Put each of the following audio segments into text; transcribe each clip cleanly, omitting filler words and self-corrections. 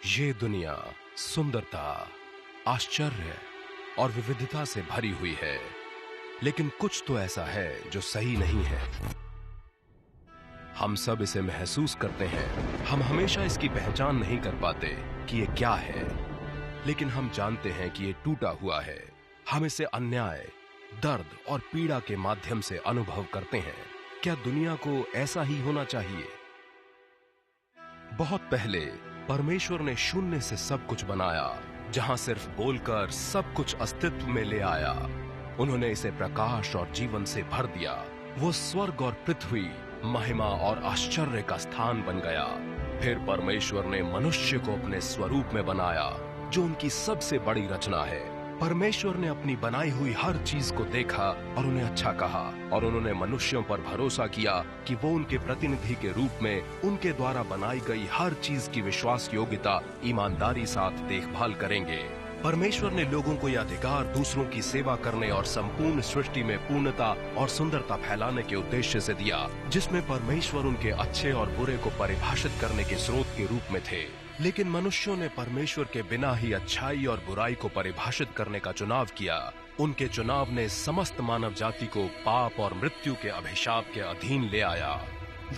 ये दुनिया सुंदरता, आश्चर्य और विविधता से भरी हुई है, लेकिन कुछ तो ऐसा है जो सही नहीं है। हम सब इसे महसूस करते हैं। हम हमेशा इसकी पहचान नहीं कर पाते कि ये क्या है, लेकिन हम जानते हैं कि ये टूटा हुआ है। हम इसे अन्याय, दर्द और पीड़ा के माध्यम से अनुभव करते हैं। क्या दुनिया को ऐसा ही होना चाहिए? बहुत पहले परमेश्वर ने शून्य से सब कुछ बनाया, जहां सिर्फ बोलकर सब कुछ अस्तित्व में ले आया। उन्होंने इसे प्रकाश और जीवन से भर दिया। वो स्वर्ग और पृथ्वी, महिमा और आश्चर्य का स्थान बन गया। फिर परमेश्वर ने मनुष्य को अपने स्वरूप में बनाया, जो उनकी सबसे बड़ी रचना है। परमेश्वर ने अपनी बनाई हुई हर चीज को देखा और उन्हें अच्छा कहा, और उन्होंने मनुष्यों पर भरोसा किया कि वो उनके प्रतिनिधि के रूप में उनके द्वारा बनाई गई हर चीज की विश्वास योग्यता, ईमानदारी साथ देखभाल करेंगे। परमेश्वर ने लोगों को यह अधिकार दूसरों की सेवा करने और संपूर्ण सृष्टि में पूर्णता और सुंदरता फैलाने के उद्देश्य से दिया, जिसमें परमेश्वर उनके अच्छे और बुरे को परिभाषित करने के स्रोत के रूप में थे। लेकिन मनुष्यों ने परमेश्वर के बिना ही अच्छाई और बुराई को परिभाषित करने का चुनाव किया। उनके चुनाव ने समस्त मानव जाति को पाप और मृत्यु के अभिशाप के अधीन ले आया।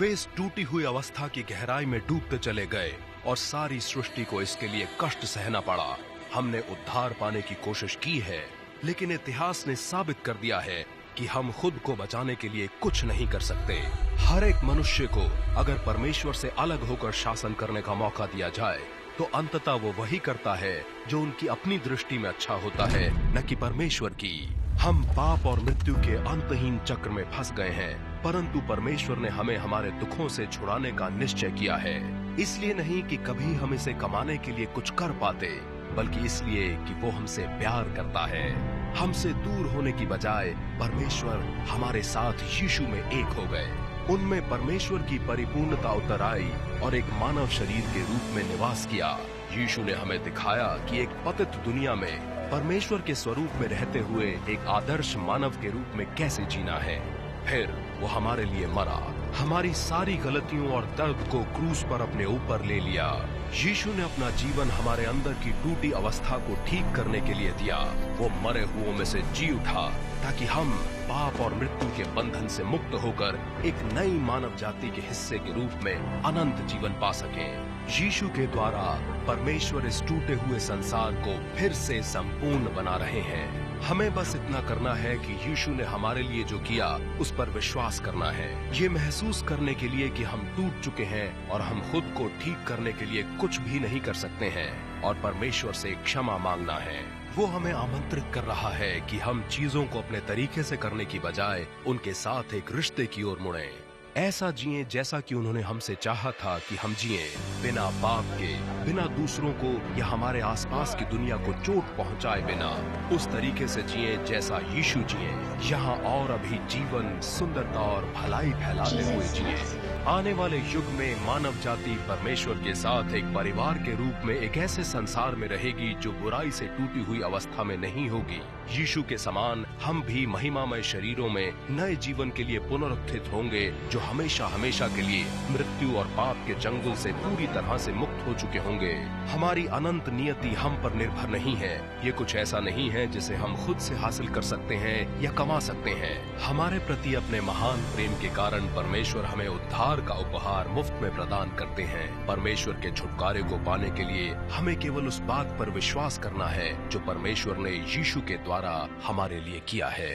वे इस टूटी हुई अवस्था की गहराई में डूबते चले गए और सारी सृष्टि को इसके लिए कष्ट सहना पड़ा। हमने उद्धार पाने की कोशिश की है, लेकिन इतिहास ने साबित कर दिया है कि हम खुद को बचाने के लिए कुछ नहीं कर सकते। हर एक मनुष्य को अगर परमेश्वर से अलग होकर शासन करने का मौका दिया जाए, तो अंततः वो वही करता है जो उनकी अपनी दृष्टि में अच्छा होता है, न कि परमेश्वर की। हम पाप और मृत्यु के अंतहीन चक्र में फंस गए हैं, परंतु परमेश्वर ने हमें हमारे दुखों से छुड़ाने का निश्चय किया है। इसलिए नहीं कि कभी हम इसे कमाने के लिए कुछ कर पाते, बल्कि इसलिए कि वो हमसे प्यार करता है। हमसे दूर होने की बजाय परमेश्वर हमारे साथ यीशु में एक हो गए। उनमें परमेश्वर की परिपूर्णता उतर आई और एक मानव शरीर के रूप में निवास किया। यीशु ने हमें दिखाया कि एक पतित दुनिया में परमेश्वर के स्वरूप में रहते हुए एक आदर्श मानव के रूप में कैसे जीना है। फिर वो हमारे लिए मरा, हमारी सारी गलतियों और दर्द को क्रूस पर अपने ऊपर ले लिया। यीशु ने अपना जीवन हमारे अंदर की टूटी अवस्था को ठीक करने के लिए दिया। वो मरे हुओं में से जी उठा, ताकि हम पाप और मृत्यु के बंधन से मुक्त होकर एक नई मानव जाति के हिस्से के रूप में अनंत जीवन पा सकें। यीशु के द्वारा परमेश्वर इस टूटे हुए संसार को फिर से संपूर्ण बना रहे हैं। हमें बस इतना करना है कि यीशु ने हमारे लिए जो किया उस पर विश्वास करना है। ये महसूस करने के लिए कि हम टूट चुके हैं और हम खुद को ठीक करने के लिए कुछ भी नहीं कर सकते हैं, और परमेश्वर से क्षमा मांगना है। वो हमें आमंत्रित कर रहा है कि हम चीजों को अपने तरीके से करने की बजाय उनके साथ एक रिश्ते की ओर मुड़ें। ऐसा जिएं जैसा कि उन्होंने हमसे चाहा था कि हम जिएं, बिना पाप के, बिना दूसरों को या हमारे आसपास की दुनिया को चोट पहुंचाए बिना। उस तरीके से जिएं जैसा यीशु जिए, यहाँ और अभी जीवन, सुंदरता और भलाई फैलाते हुए जिए। आने वाले युग में मानव जाति परमेश्वर के साथ एक परिवार के रूप में एक ऐसे संसार में रहेगी जो बुराई से टूटी हुई अवस्था में नहीं होगी। यीशु के समान हम भी महिमामय शरीरों में नए जीवन के लिए पुनरुत्थित होंगे, जो हमेशा हमेशा के लिए मृत्यु और पाप के जंगल से पूरी तरह से मुक्त हो चुके होंगे। हमारी अनंत नियति हम पर निर्भर नहीं है। ये कुछ ऐसा नहीं है जिसे हम खुद से हासिल कर सकते हैं या कमा सकते हैं। हमारे प्रति अपने महान प्रेम के कारण परमेश्वर हमें उद्धार का उपहार मुफ्त में प्रदान करते हैं। परमेश्वर के छुटकारे को पाने के लिए हमें केवल उस बात पर विश्वास करना है जो परमेश्वर ने यीशु के द्वारा हमारे लिए किया है।